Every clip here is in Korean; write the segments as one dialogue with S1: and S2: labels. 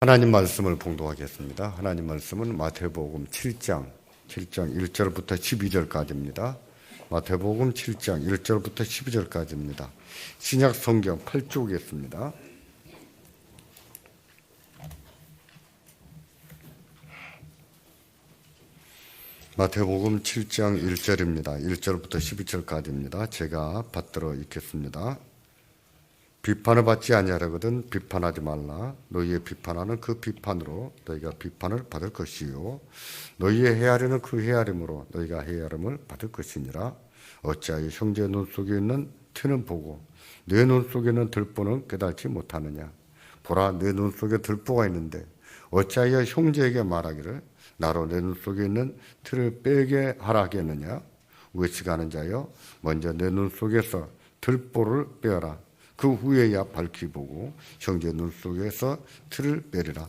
S1: 하나님 말씀을 봉독하겠습니다. 하나님 말씀은 마태복음 7장 1절부터 12절까지입니다. 마태복음 7장 1절부터 12절까지입니다. 신약 성경 8쪽이었습니다. 마태복음 7장 1절입니다. 1절부터 12절까지입니다. 제가 받들어 읽겠습니다. 비판을 받지 아니하려거든 비판하지 말라. 너희의 비판하는 그 비판으로 너희가 비판을 받을 것이요 너희의 헤아리는 그 헤아림으로 너희가 헤아림을 받을 것이니라. 어찌하여 형제의 눈 속에 있는 티는 보고 내 눈 속에 있는 들보는 깨닫지 못하느냐. 보라, 내 눈 속에 들보가 있는데 어찌하여 형제에게 말하기를 나로 내 눈 속에 있는 티를 빼게 하라 하겠느냐. 의식하는 자여, 먼저 내 눈 속에서 들보를 빼어라. 그 후에야 밝히 보고 형제 눈 속에서 틀을 빼리라.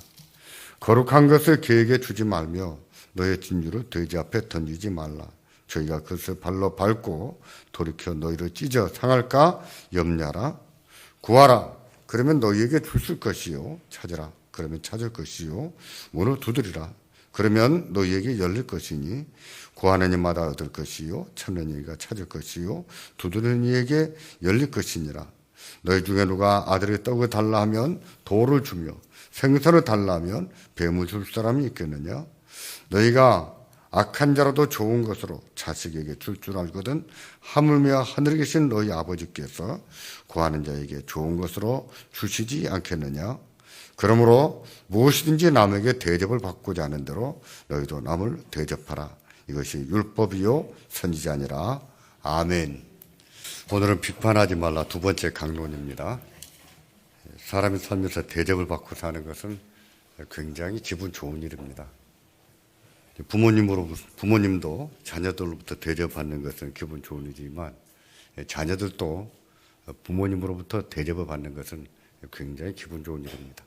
S1: 거룩한 것을 그에게 주지 말며 너의 진주를 돼지 앞에 던지지 말라. 저희가 그것을 발로 밟고 돌이켜 너희를 찢어 상할까 염려하라. 구하라, 그러면 너희에게 줄 것이요. 찾으라, 그러면 찾을 것이요. 문을 두드리라, 그러면 너희에게 열릴 것이니 구하는 이마다 얻을 것이요 찾는 이가 찾을 것이요 두드리는 이에게 열릴 것이니라. 너희 중에 누가 아들의 떡을 달라 하면 돌을 주며 생선을 달라 하면 뱀을 줄 사람이 있겠느냐. 너희가 악한 자라도 좋은 것으로 자식에게 줄 줄 알거든 하물며 하늘에 계신 너희 아버지께서 구하는 자에게 좋은 것으로 주시지 않겠느냐. 그러므로 무엇이든지 남에게 대접을 받고자 하는 대로 너희도 남을 대접하라. 이것이 율법이요 선지자니라. 아멘. 오늘은 비판하지 말라 두 번째 강론입니다. 사람이 살면서 대접을 받고 사는 것은 굉장히 기분 좋은 일입니다. 부모님도 자녀들로부터 대접받는 것은 기분 좋은 일이지만 자녀들도 부모님으로부터 대접을 받는 것은 굉장히 기분 좋은 일입니다.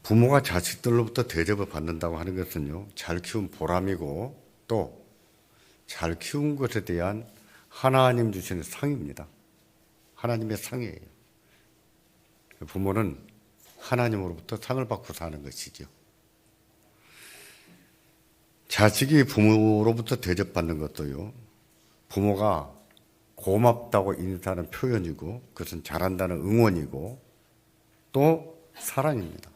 S1: 부모가 자식들로부터 대접을 받는다고 하는 것은요, 잘 키운 보람이고 또 잘 키운 것에 대한 하나님 주시는 상입니다. 하나님의 상이에요. 부모는 하나님으로부터 상을 받고 사는 것이죠. 자식이 부모로부터 대접받는 것도요, 부모가 고맙다고 인사하는 표현이고 그것은 잘한다는 응원이고 또 사랑입니다.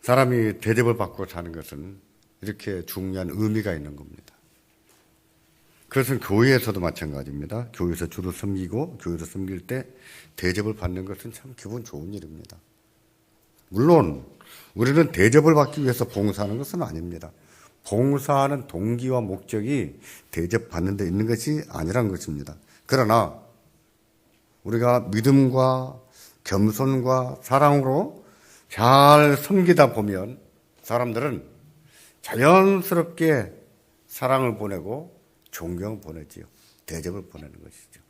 S1: 사람이 대접을 받고 사는 것은 이렇게 중요한 의미가 있는 겁니다. 그것은 교회에서도 마찬가지입니다. 교회에서 주로 섬기고 교회에서 섬길 때 대접을 받는 것은 참 기분 좋은 일입니다. 물론 우리는 대접을 받기 위해서 봉사하는 것은 아닙니다. 봉사하는 동기와 목적이 대접받는 데 있는 것이 아니란 것입니다. 그러나 우리가 믿음과 겸손과 사랑으로 잘 섬기다 보면 사람들은 자연스럽게 사랑을 보내고 존경을 보내지요. 대접을 보내는 것이죠.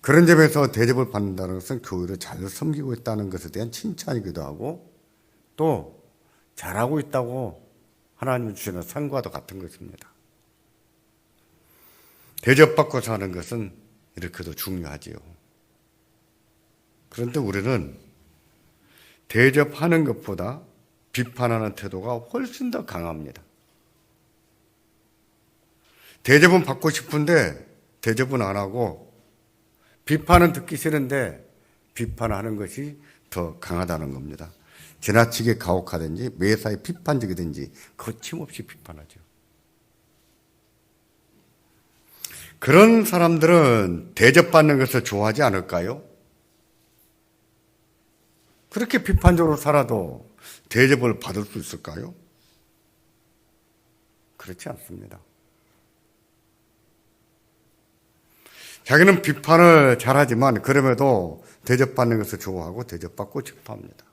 S1: 그런 점에서 대접을 받는다는 것은 교회를 잘 섬기고 있다는 것에 대한 칭찬이기도 하고 또 잘하고 있다고 하나님이 주시는 상과도 같은 것입니다. 대접받고 사는 것은 이렇게도 중요하지요. 그런데 우리는 대접하는 것보다 비판하는 태도가 훨씬 더 강합니다. 대접은 받고 싶은데 대접은 안 하고 비판은 듣기 싫은데 비판하는 것이 더 강하다는 겁니다. 지나치게 가혹하든지 매사에 비판적이든지 거침없이 비판하죠. 그런 사람들은 대접받는 것을 좋아하지 않을까요? 그렇게 비판적으로 살아도 대접을 받을 수 있을까요? 그렇지 않습니다. 자기는 비판을 잘하지만 그럼에도 대접받는 것을 좋아하고 대접받고 싶어 합니다.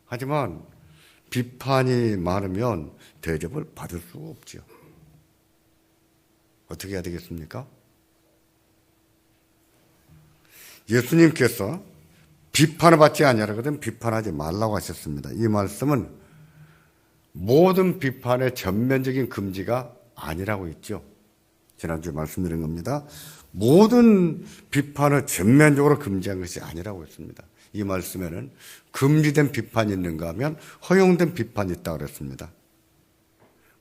S1: 하지만 비판이 많으면 대접을 받을 수가 없죠. 어떻게 해야 되겠습니까? 예수님께서 비판을 받지 아니하거든 비판하지 말라고 하셨습니다. 이 말씀은 모든 비판의 전면적인 금지가 아니라고 했죠. 지난주에 말씀드린 겁니다. 모든 비판을 전면적으로 금지한 것이 아니라고 했습니다. 이 말씀에는 금지된 비판이 있는가 하면 허용된 비판이 있다고 그랬습니다.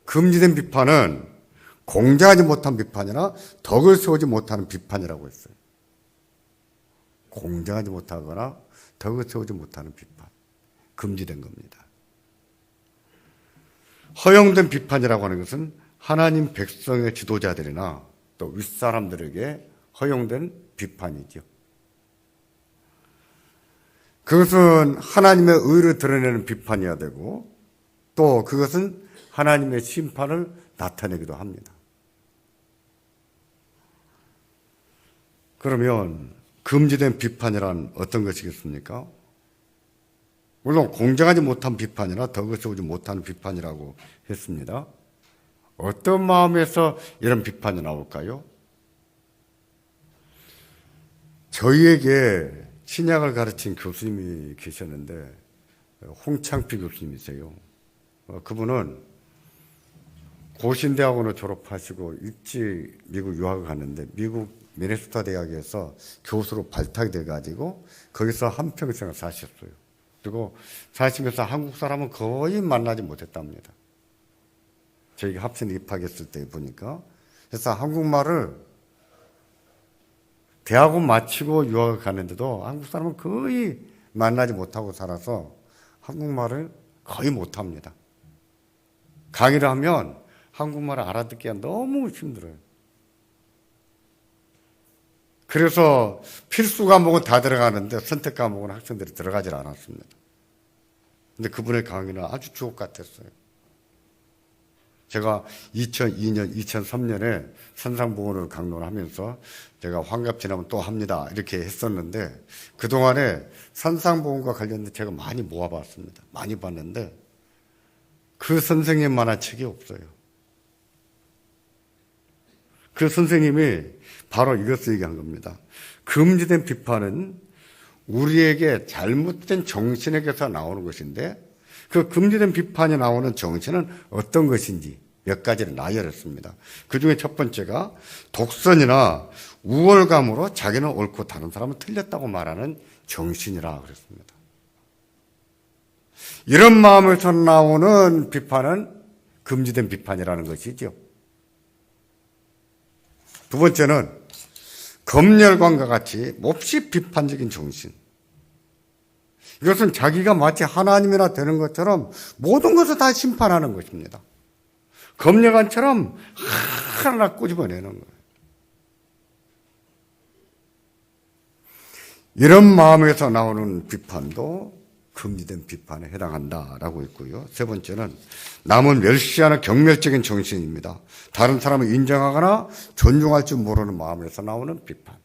S1: 금지된 비판은 공정하지 못한 비판이나 덕을 세우지 못하는 비판이라고 했어요. 공정하지 못하거나 덕을 세우지 못하는 비판. 금지된 겁니다. 허용된 비판이라고 하는 것은 하나님 백성의 지도자들이나 또 윗사람들에게 허용된 비판이죠. 그것은 하나님의 의를 드러내는 비판이어야 되고 또 그것은 하나님의 심판을 나타내기도 합니다. 그러면 금지된 비판이란 어떤 것이겠습니까? 물론 공정하지 못한 비판이나 덕을 세우지 못하는 비판이라고 했습니다. 어떤 마음에서 이런 비판이 나올까요? 저희에게 신약을 가르친 교수님이 계셨는데 홍창필 교수님이세요. 그분은 고신대학원을 졸업하시고 일찍 미국 유학을 갔는데 미국 미네소타 대학에서 교수로 발탁이 돼가지고 거기서 한평생을 사셨어요. 그리고 사시면서 한국 사람은 거의 만나지 못했답니다. 저희가 합신에 입학했을 때 보니까. 그래서 한국말을 대학원 마치고 유학을 갔는데도 한국 사람은 거의 만나지 못하고 살아서 한국말을 거의 못합니다. 강의를 하면 한국말을 알아듣기가 너무 힘들어요. 그래서 필수 과목은 다 들어가는데 선택 과목은 학생들이 들어가질 않았습니다. 근데 그분의 강의는 아주 주옥 같았어요. 제가 2002년, 2003년에 산상보건을 강론을 하면서 제가 환갑 지나면 또 합니다. 이렇게 했었는데 그동안에 산상보건과 관련된 제가 많이 모아봤습니다. 많이 봤는데 그 선생님만한 책이 없어요. 그 선생님이 바로 이것을 얘기한 겁니다. 금지된 비판은 우리에게 잘못된 정신에게서 나오는 것인데 그 금지된 비판이 나오는 정신은 어떤 것인지 몇 가지를 나열했습니다. 그 중에 첫 번째가 독선이나 우월감으로 자기는 옳고 다른 사람은 틀렸다고 말하는 정신이라 그랬습니다. 이런 마음에서 나오는 비판은 금지된 비판이라는 것이죠. 두 번째는 검열관과 같이 몹시 비판적인 정신. 이것은 자기가 마치 하나님이나 되는 것처럼 모든 것을 다 심판하는 것입니다. 검열관처럼 하나하나 꼬집어내는 거예요. 이런 마음에서 나오는 비판도 금지된 비판에 해당한다라고 했고요. 세 번째는 남은 멸시하는 경멸적인 정신입니다. 다른 사람을 인정하거나 존중할 줄 모르는 마음에서 나오는 비판.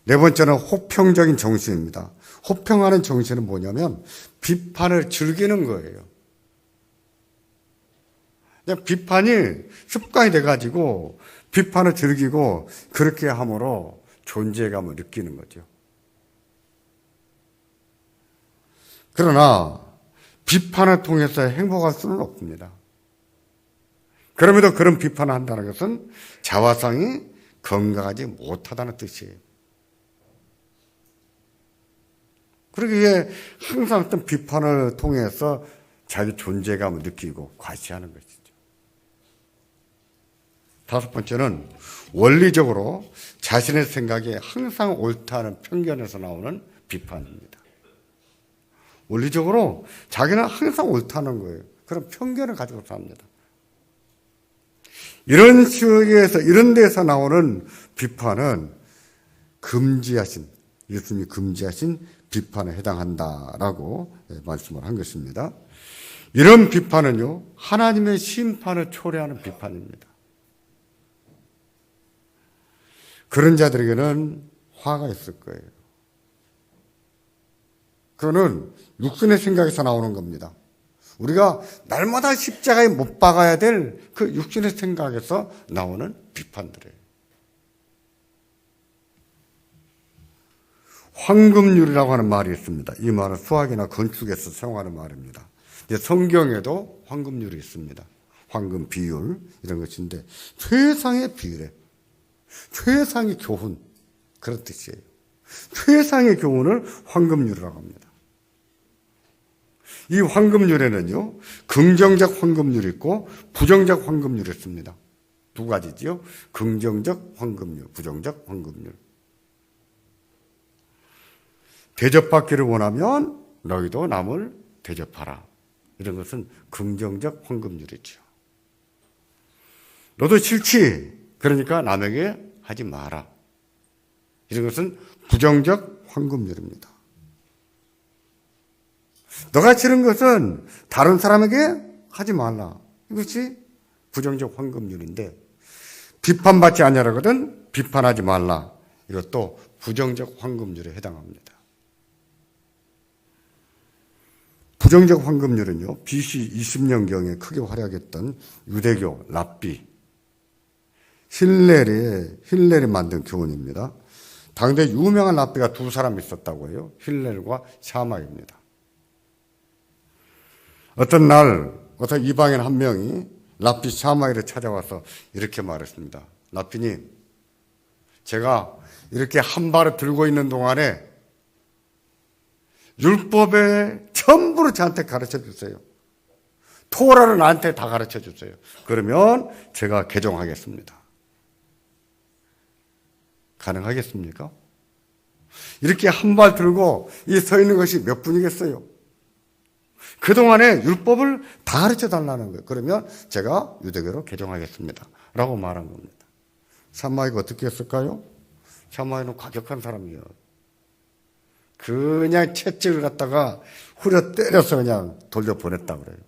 S1: 네 번째는 호평적인 정신입니다. 호평하는 정신은 뭐냐면 비판을 즐기는 거예요. 그냥 비판이 습관이 돼가지고 비판을 즐기고 그렇게 함으로 존재감을 느끼는 거죠. 그러나 비판을 통해서 행복할 수는 없습니다. 그럼에도 그런 비판을 한다는 것은 자화상이 건강하지 못하다는 뜻이에요. 그러기에 항상 어떤 비판을 통해서 자기 존재감을 느끼고 과시하는 것이죠. 다섯 번째는 원리적으로 자신의 생각이 항상 옳다는 편견에서 나오는 비판입니다. 원리적으로 자기는 항상 옳다는 거예요. 그런 편견을 가지고 삽니다. 이런 식에서, 이런 데서 나오는 비판은 예수님이 금지하신 비판에 해당한다라고 말씀을 한 것입니다. 이런 비판은요, 하나님의 심판을 초래하는 비판입니다. 그런 자들에게는 화가 있을 거예요. 그거는 육신의 생각에서 나오는 겁니다. 우리가 날마다 십자가에 못 박아야 될 그 육신의 생각에서 나오는 비판들이에요. 황금률이라고 하는 말이 있습니다. 이 말은 수학이나 건축에서 사용하는 말입니다. 성경에도 황금률이 있습니다. 황금 비율 이런 것인데 최상의 비율에 최상의 교훈 그런 뜻이에요. 최상의 교훈을 황금률이라고 합니다. 이 황금률에는요 긍정적 황금률이 있고 부정적 황금률이 있습니다. 두 가지지요. 긍정적 황금률, 부정적 황금률. 대접받기를 원하면 너희도 남을 대접하라. 이런 것은 긍정적 황금률이죠. 너도 싫지? 그러니까 남에게 하지 마라. 이런 것은 부정적 황금률입니다. 너가 싫은 것은 다른 사람에게 하지 말라. 이것이 부정적 황금률인데 비판받지 아니하거든 비판하지 말라. 이것도 부정적 황금률에 해당합니다. 부정적 황금률은요, BC 20년경에 크게 활약했던 유대교 랍비 힐렐이 만든 교훈입니다. 당대 유명한 랍비가 두 사람 있었다고 해요. 힐렐과 샤마입니다. 어떤 날 어떤 이방인 한 명이 랍비 샤마이를 찾아와서 이렇게 말했습니다. 랍비님, 제가 이렇게 한 발을 들고 있는 동안에 율법에 전부를 저한테 가르쳐 주세요. 토라를 나한테 다 가르쳐 주세요. 그러면 제가 개종하겠습니다. 가능하겠습니까? 이렇게 한 발 들고 이 서 있는 것이 몇 분이겠어요? 그동안에 율법을 다 가르쳐 달라는 거예요. 그러면 제가 유대교로 개종하겠습니다. 라고 말한 겁니다. 샤마이가 어떻게 했을까요? 샤마이는 과격한 사람이에요. 그냥 채찍을 갖다가 후려 때려서 그냥 돌려보냈다고 그래요.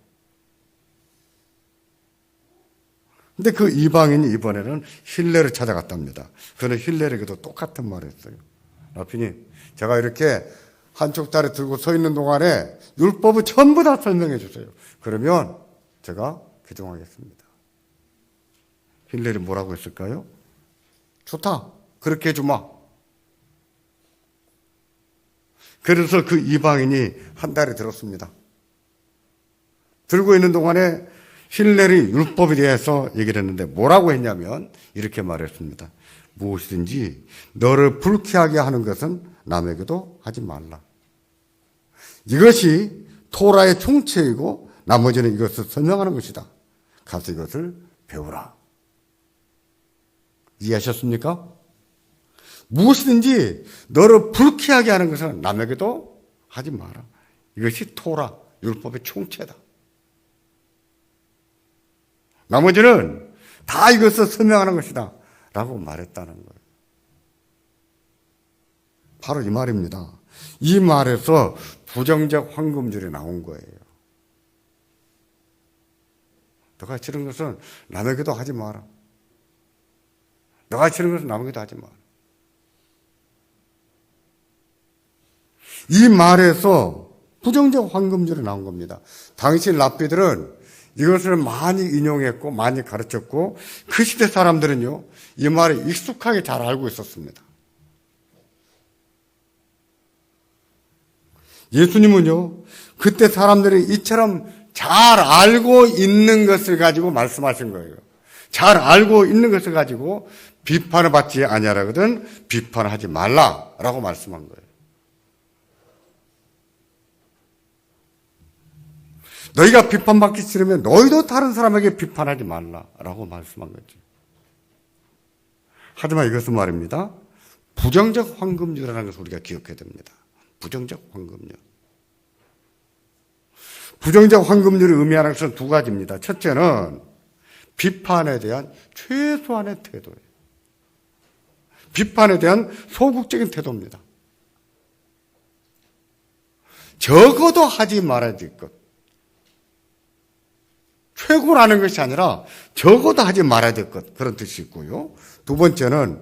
S1: 근데 그 이방인이 이번에는 힐렐을 찾아갔답니다. 그는 힐렐에게도 똑같은 말을 했어요. 라피님, 제가 이렇게 한쪽 다리 들고 서 있는 동안에 율법을 전부 다 설명해 주세요. 그러면 제가 개종하겠습니다. 힐렐이 뭐라고 했을까요? 좋다. 그렇게 해주마. 그래서 그 이방인이 한 다리 들었습니다. 들고 있는 동안에 힐렐이 율법에 대해서 얘기를 했는데 뭐라고 했냐면 이렇게 말했습니다. 무엇이든지 너를 불쾌하게 하는 것은 남에게도 하지 말라. 이것이 토라의 총체이고 나머지는 이것을 설명하는 것이다. 가서 이것을 배우라. 이해하셨습니까? 무엇이든지 너를 불쾌하게 하는 것은 남에게도 하지 마라. 이것이 토라, 율법의 총체다. 나머지는 다 이것을 설명하는 것이다. 라고 말했다는 거예요. 바로 이 말입니다. 이 말에서 부정적 황금줄이 나온 거예요. 너가 싫은 것은 남에게도 하지 마라. 너가 싫은 것은 남에게도 하지 마라. 이 말에서 부정적 황금줄이 나온 겁니다. 당시 랍비들은 이것을 많이 인용했고 많이 가르쳤고 그 시대 사람들은요 이 말을 익숙하게 잘 알고 있었습니다. 예수님은요 그때 사람들이 이처럼 잘 알고 있는 것을 가지고 말씀하신 거예요. 잘 알고 있는 것을 가지고 비판을 받지 아니하거든 비판하지 말라라고 말씀한 거예요. 너희가 비판받기 싫으면 너희도 다른 사람에게 비판하지 말라라고 말씀한 거죠. 하지만 이것은 말입니다. 부정적 황금률이라는 것을 우리가 기억해야 됩니다. 부정적 황금률. 부정적 황금률이 의미하는 것은 두 가지입니다. 첫째는 비판에 대한 최소한의 태도예요. 비판에 대한 소극적인 태도입니다. 적어도 하지 말아야 될 것. 최고라는 것이 아니라 적어도 하지 말아야 될 것. 그런 뜻이 있고요. 두 번째는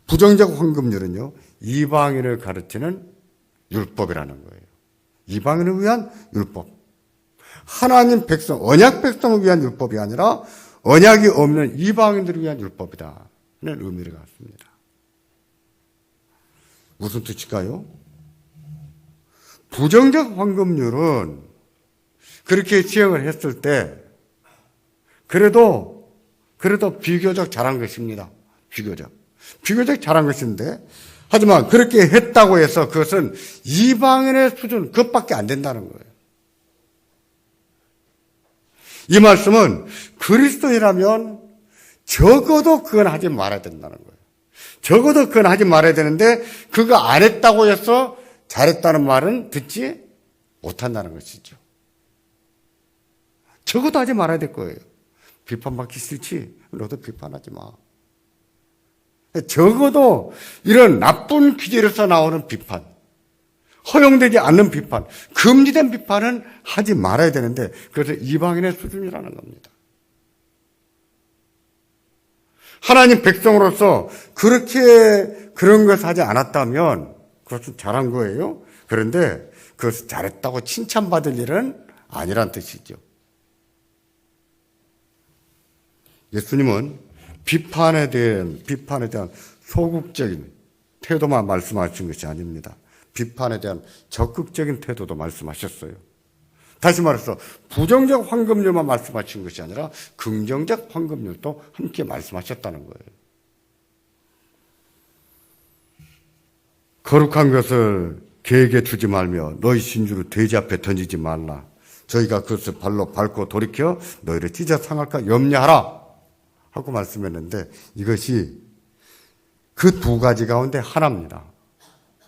S1: 부정적 황금률은요. 이방인을 가르치는 율법이라는 거예요. 이방인을 위한 율법. 하나님 백성, 언약 백성을 위한 율법이 아니라 언약이 없는 이방인들을 위한 율법이다는 의미를 갖습니다. 무슨 뜻일까요? 부정적 황금률은 그렇게 시행을 했을 때 그래도 비교적 잘한 것입니다. 비교적 잘한 것인데, 하지만 그렇게 했다고 해서 그것은 이방인의 수준, 그것밖에 안 된다는 거예요. 이 말씀은 그리스도인이라면 적어도 그건 하지 말아야 된다는 거예요. 적어도 그건 하지 말아야 되는데, 그거 안 했다고 해서 잘했다는 말은 듣지 못한다는 것이죠. 적어도 하지 말아야 될 거예요. 비판받기 싫지? 너도 비판하지 마. 적어도 이런 나쁜 기질에서 나오는 비판, 허용되지 않는 비판, 금지된 비판은 하지 말아야 되는데, 그래서 이방인의 수준이라는 겁니다. 하나님 백성으로서 그렇게 그런 것을 하지 않았다면 그것은 잘한 거예요. 그런데 그것을 잘했다고 칭찬받을 일은 아니란 뜻이죠. 예수님은 비판에 대한 소극적인 태도만 말씀하신 것이 아닙니다. 비판에 대한 적극적인 태도도 말씀하셨어요. 다시 말해서 부정적 황금률만 말씀하신 것이 아니라 긍정적 황금률도 함께 말씀하셨다는 거예요. 거룩한 것을 개에게 주지 말며 너희 진주를 돼지 앞에 던지지 말라. 저희가 그것을 발로 밟고 돌이켜 너희를 찢어 상할까 염려하라 하고 말씀했는데, 이것이 그 두 가지 가운데 하나입니다.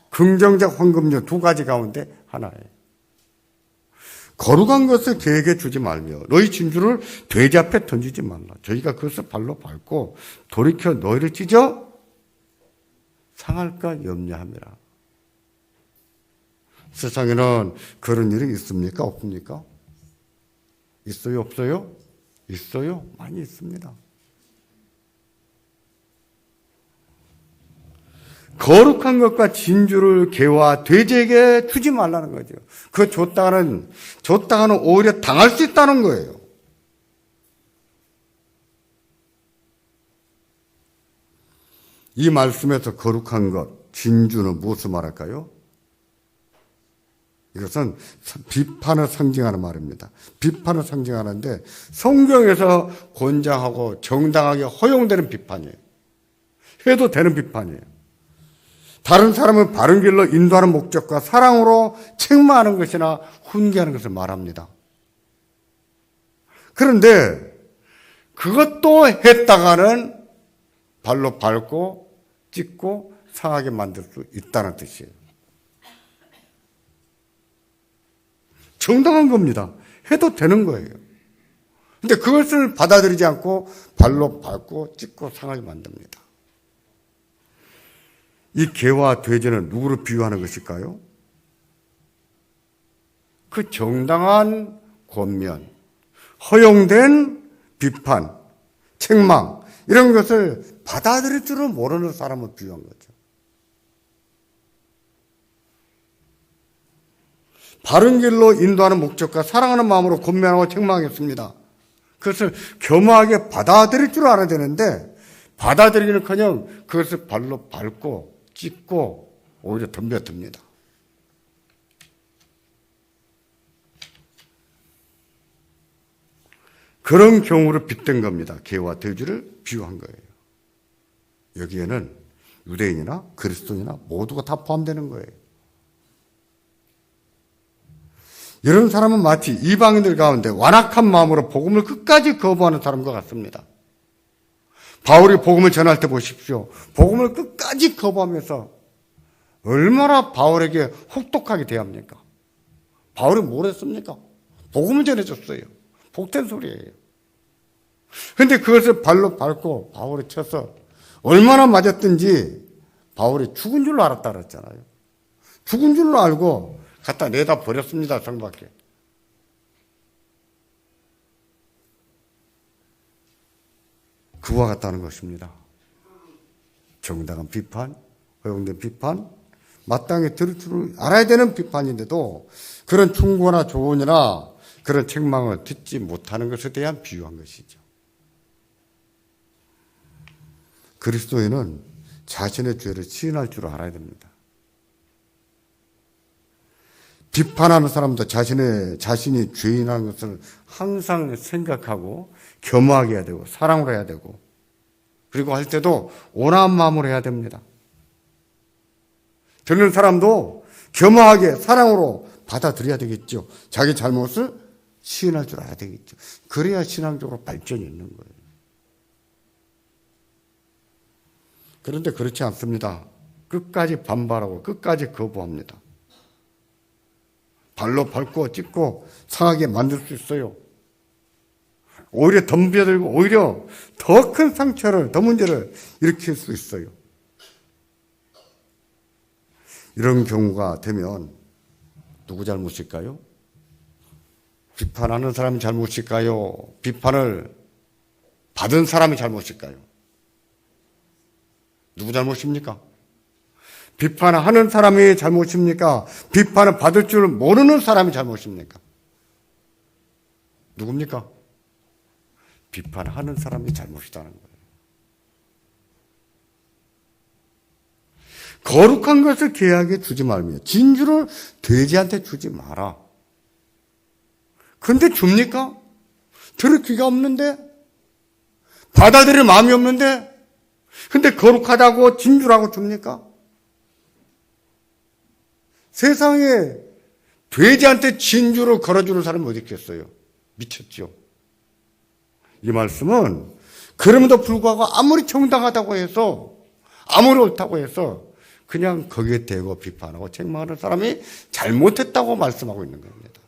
S1: 긍정적 황금률 두 가지 가운데 하나예요. 거룩한 것을 개에게 주지 말며 너희 진주를 돼지 앞에 던지지 말라. 저희가 그것을 발로 밟고 돌이켜 너희를 찢어 상할까 염려함이라. 세상에는 그런 일이 있습니까? 없습니까? 있어요? 없어요? 있어요. 많이 있습니다. 거룩한 것과 진주를 개와 돼지에게 주지 말라는 거죠. 그거 줬다가는 오히려 당할 수 있다는 거예요. 이 말씀에서 거룩한 것, 진주는 무엇을 말할까요? 이것은 비판을 상징하는 말입니다. 비판을 상징하는데 성경에서 권장하고 정당하게 허용되는 비판이에요. 해도 되는 비판이에요. 다른 사람을 바른 길로 인도하는 목적과 사랑으로 책망하는 것이나 훈계하는 것을 말합니다. 그런데 그것도 했다가는 발로 밟고 찢고 상하게 만들 수 있다는 뜻이에요. 정당한 겁니다. 해도 되는 거예요. 근데 그것을 받아들이지 않고 발로 밟고 찢고 상하게 만듭니다. 이 개와 돼지는 누구를 비유하는 것일까요? 그 정당한 권면, 허용된 비판, 책망, 이런 것을 받아들일 줄을 모르는 사람을 비유한 거죠. 바른 길로 인도하는 목적과 사랑하는 마음으로 권면하고 책망했습니다. 그것을 겸허하게 받아들일 줄 알아야 되는데, 받아들이기는커녕 그것을 발로 밟고 찢고 오히려 덤벼듭니다. 그런 경우를 빗댄 겁니다. 개와 돼지를 비유한 거예요. 여기에는 유대인이나 그리스도인이나 모두가 다 포함되는 거예요. 이런 사람은 마치 이방인들 가운데 완악한 마음으로 복음을 끝까지 거부하는 사람과 같습니다. 바울이 복음을 전할 때 보십시오. 복음을 끝까지 거부하면서 얼마나 바울에게 혹독하게 대합니까? 바울이 뭘 했습니까? 복음을 전해줬어요. 복된 소리예요. 그런데 그것을 발로 밟고 바울이 쳐서 얼마나 맞았든지 바울이 죽은 줄로 알았다 그랬잖아요. 죽은 줄로 알고 갖다 내다 버렸습니다. 성 밖에. 그와 같다는 것입니다. 정당한 비판, 허용된 비판, 마땅히 들을 줄 알아야 되는 비판인데도 그런 충고나 조언이나 그런 책망을 듣지 못하는 것에 대한 비유한 것이죠. 그리스도인은 자신의 죄를 시인할 줄 알아야 됩니다. 비판하는 사람도 자신이 죄인이라는 것을 항상 생각하고 겸허하게 해야 되고 사랑으로 해야 되고 그리고 할 때도 온화한 마음으로 해야 됩니다. 듣는 사람도 겸허하게 사랑으로 받아들여야 되겠죠. 자기 잘못을 시인할 줄 알아야 되겠죠. 그래야 신앙적으로 발전이 있는 거예요. 그런데 그렇지 않습니다. 끝까지 반발하고 끝까지 거부합니다. 발로 밟고 찢고 상하게 만들 수 있어요. 오히려 덤벼들고 오히려 더 큰 상처를, 더 문제를 일으킬 수 있어요. 이런 경우가 되면 누구 잘못일까요? 비판하는 사람이 잘못일까요? 비판을 받은 사람이 잘못일까요? 누구 잘못입니까? 비판하는 사람이 잘못입니까? 비판을 받을 줄 모르는 사람이 잘못입니까? 누굽니까? 비판하는 사람이 잘못이라는 거예요. 거룩한 것을 개에게 주지 말며 진주를 돼지한테 주지 마라. 근데 줍니까? 들을 귀가 없는데? 받아들일 마음이 없는데? 근데 거룩하다고 진주라고 줍니까? 세상에 돼지한테 진주를 걸어주는 사람이 어디 있겠어요? 미쳤죠. 이 말씀은 그럼에도 불구하고 아무리 정당하다고 해서 아무리 옳다고 해서 그냥 거기에 대고 비판하고 책망하는 사람이 잘못했다고 말씀하고 있는 겁니다.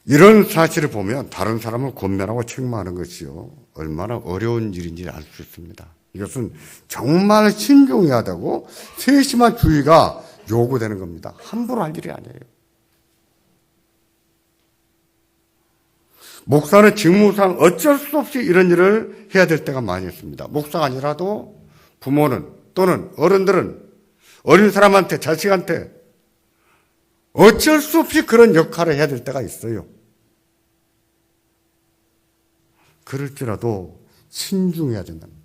S1: 이런 사실을 보면 다른 사람을 권면하고 책망하는 것이요 얼마나 어려운 일인지 알 수 있습니다. 이것은 정말 신중해야 하다고 세심한 주의가 요구되는 겁니다. 함부로 할 일이 아니에요. 목사는 직무상 어쩔 수 없이 이런 일을 해야 될 때가 많이 있습니다. 목사가 아니라도 부모는 또는 어른들은 어린 사람한테 자식한테 어쩔 수 없이 그런 역할을 해야 될 때가 있어요. 그럴지라도 신중해야 된답니다.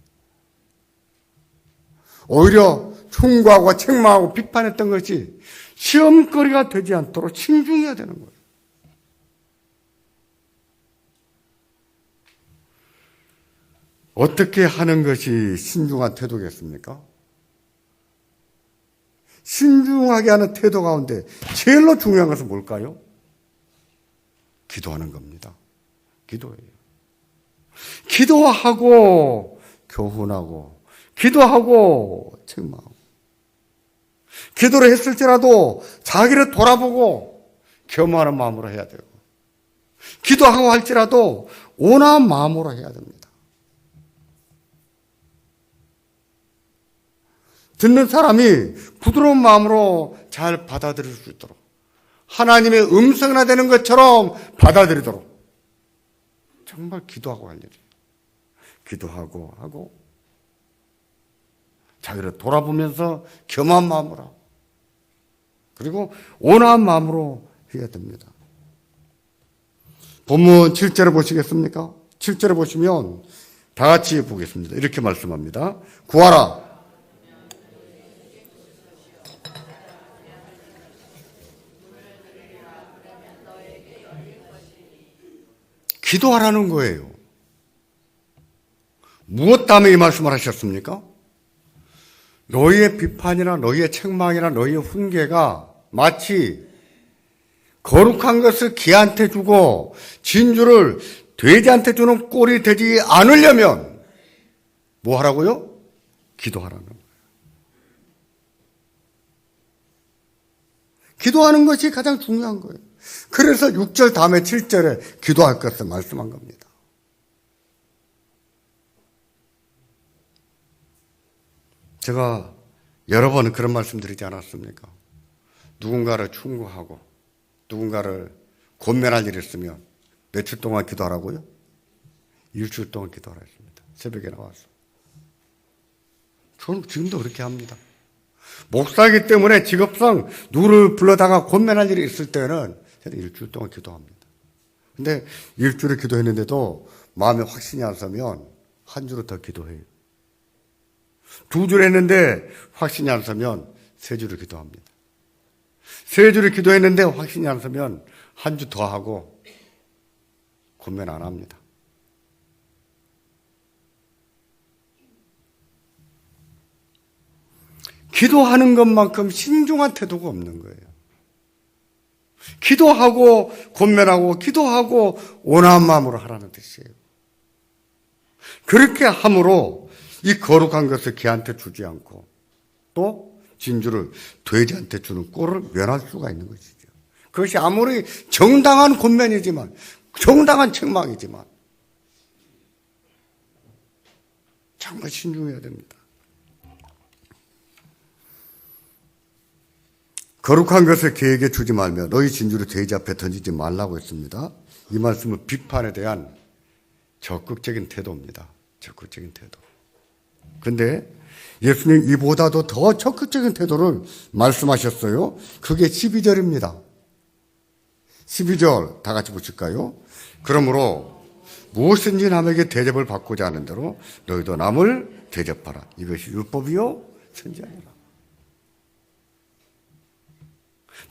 S1: 오히려 충고하고 책망하고 비판했던 것이 시험거리가 되지 않도록 신중해야 되는 거예요. 어떻게 하는 것이 신중한 태도겠습니까? 신중하게 하는 태도 가운데 제일로 중요한 것은 뭘까요? 기도하는 겁니다. 기도예요. 기도하고 교훈하고 기도하고 책망하고 기도를 했을지라도 자기를 돌아보고 겸허하는 마음으로 해야 되고 기도하고 할지라도 온화한 마음으로 해야 됩니다. 듣는 사람이 부드러운 마음으로 잘 받아들일 수 있도록 하나님의 음성이나 되는 것처럼 받아들이도록 정말 기도하고 할 일이에요. 기도하고 하고 자기를 돌아보면서 겸한 마음으로 그리고 온화한 마음으로 해야 됩니다. 본문 7절을 보시겠습니까? 7절을 보시면 다 같이 보겠습니다. 이렇게 말씀합니다. 구하라. 기도하라는 거예요. 무엇 때문에 이 말씀을 하셨습니까? 너희의 비판이나 너희의 책망이나 너희의 훈계가 마치 거룩한 것을 개한테 주고 진주를 돼지한테 주는 꼴이 되지 않으려면 뭐 하라고요? 기도하라는 거예요. 기도하는 것이 가장 중요한 거예요. 그래서 6절 다음에 7절에 기도할 것을 말씀한 겁니다. 제가 여러 번 그런 말씀 드리지 않았습니까? 누군가를 충고하고 누군가를 권면할 일이 있으면 며칠 동안 기도하라고요? 일주일 동안 기도하라 했습니다. 새벽에 나와서. 저는 지금도 그렇게 합니다. 목사이기 때문에 직업상 누구를 불러다가 권면할 일이 있을 때는 저는 일주일 동안 기도합니다. 근데 일주일을 기도했는데도 마음에 확신이 안 서면 한 주로 더 기도해요. 2줄 했는데 확신이 안 서면 3줄을 기도합니다. 3줄을 기도했는데 확신이 안 서면 1주 더 하고 권면 안 합니다. 기도하는 것만큼 신중한 태도가 없는 거예요. 기도하고 권면하고 기도하고 온화한 마음으로 하라는 뜻이에요. 그렇게 함으로 이 거룩한 것을 걔한테 주지 않고 또 진주를 돼지한테 주는 꼴을 면할 수가 있는 것이죠. 그것이 아무리 정당한 권면이지만 정당한 책망이지만 정말 신중해야 됩니다. 거룩한 것을 걔에게 주지 말며 너희 진주를 돼지 앞에 던지지 말라고 했습니다. 이 말씀은 비판에 대한 적극적인 태도입니다. 적극적인 태도. 근데 예수님 이보다도 더 적극적인 태도를 말씀하셨어요. 그게 12절입니다. 12절 다 같이 보실까요? 그러므로 무엇인지 남에게 대접을 받고자 하는 대로 너희도 남을 대접하라. 이것이 율법이요 선지 아니라.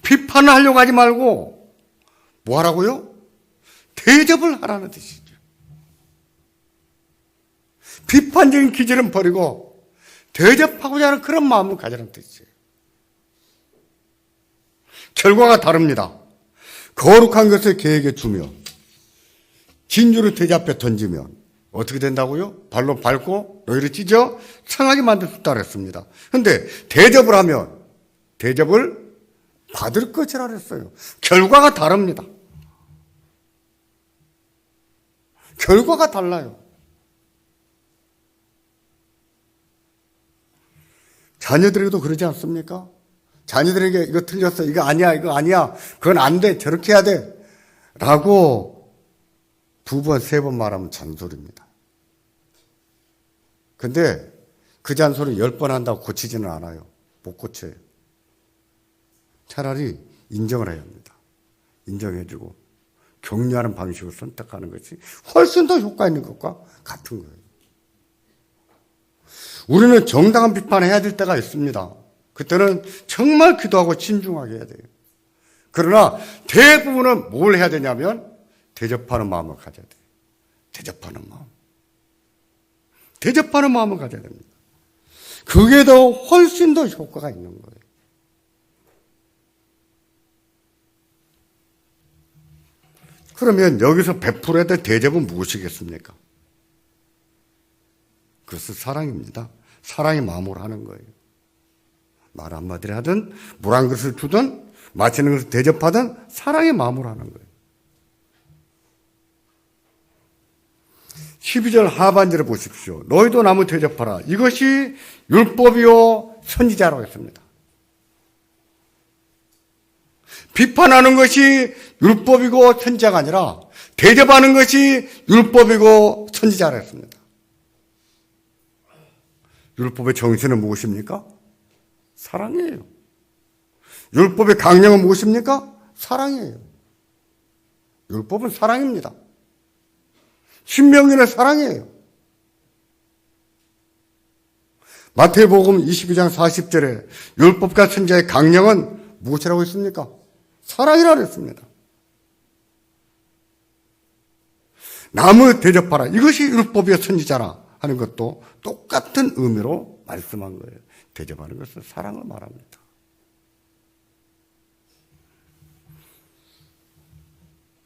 S1: 비판을 하려고 하지 말고 뭐 하라고요? 대접을 하라는 뜻이죠. 비판적인 기질은 버리고 대접하고자 하는 그런 마음을 가지라는 뜻이에요. 결과가 다릅니다. 거룩한 것을 걔에게 주며 진주를 돼지 앞에 던지면 어떻게 된다고요? 발로 밟고 너희를 찢어 상하게 만들 수 있다고 했습니다. 그런데 대접을 하면 대접을 받을 것이라 그랬어요. 결과가 다릅니다. 결과가 달라요. 자녀들에게도 그러지 않습니까? 자녀들에게 이거 틀렸어, 이거 아니야, 그건 안 돼, 저렇게 해야 돼 라고 2번, 3번 말하면 잔소리입니다. 근데 그 잔소리 10번 한다고 고치지는 않아요. 못 고쳐요. 차라리 인정을 해야 합니다. 인정해주고 격려하는 방식을 선택하는 것이 훨씬 더 효과 있는 것과 같은 거예요. 우리는 정당한 비판을 해야 될 때가 있습니다. 그때는 정말 기도하고 신중하게 해야 돼요. 그러나 대부분은 뭘 해야 되냐면 대접하는 마음을 가져야 돼요. 대접하는 마음. 대접하는 마음을 가져야 됩니다. 그게 더 훨씬 더 효과가 있는 거예요. 그러면 여기서 베풀어야 될 대접은 무엇이겠습니까? 그것은 사랑입니다. 사랑의 마음으로 하는 거예요. 말 한마디를 하든 물 한 그릇을 주든 마시는 것을 대접하든 사랑의 마음으로 하는 거예요. 12절 하반절을 보십시오. 너희도 남을 대접하라. 이것이 율법이요 선지자라고 했습니다. 비판하는 것이 율법이고 선지자가 아니라 대접하는 것이 율법이고 선지자라 했습니다. 율법의 정신은 무엇입니까? 사랑이에요. 율법의 강령은 무엇입니까? 사랑이에요. 율법은 사랑입니다. 신명기는 사랑이에요. 마태복음 22장 40절에 율법과 선지자의 강령은 무엇이라고 했습니까? 사랑이라고 했습니다. 남을 대접하라. 이것이 율법이요 선지자라 하는 것도 똑같은 의미로 말씀한 거예요. 대접하는 것은 사랑을 말합니다.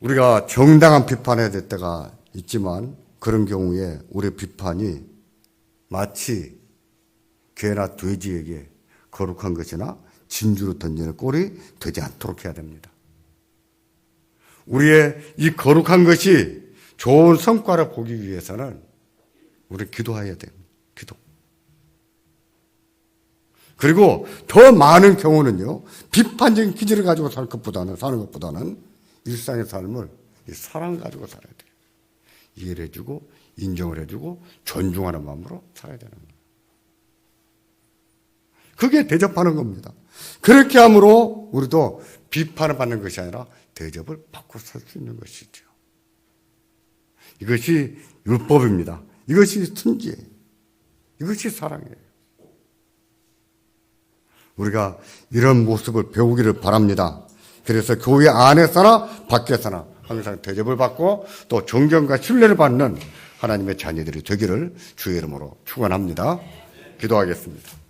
S1: 우리가 정당한 비판해야 될 때가 있지만 그런 경우에 우리의 비판이 마치 개나 돼지에게 거룩한 것이나 진주로 던지는 꼴이 되지 않도록 해야 됩니다. 우리의 이 거룩한 것이 좋은 성과를 보기 위해서는 우리 기도해야 돼요. 기도. 그리고 더 많은 경우는요, 비판적인 기질을 가지고 사는 것보다는 일상의 삶을 사랑을 가지고 살아야 돼요. 이해를 해주고, 인정을 해주고, 존중하는 마음으로 살아야 되는 거예요. 그게 대접하는 겁니다. 그렇게 함으로 우리도 비판을 받는 것이 아니라 대접을 받고 살 수 있는 것이죠. 이것이 율법입니다. 이것이 선지예요. 이것이 사랑이에요. 우리가 이런 모습을 배우기를 바랍니다. 그래서 교회 안에서나 밖에서나 항상 대접을 받고 또 존경과 신뢰를 받는 하나님의 자녀들이 되기를 주의 이름으로 축원합니다. 기도하겠습니다.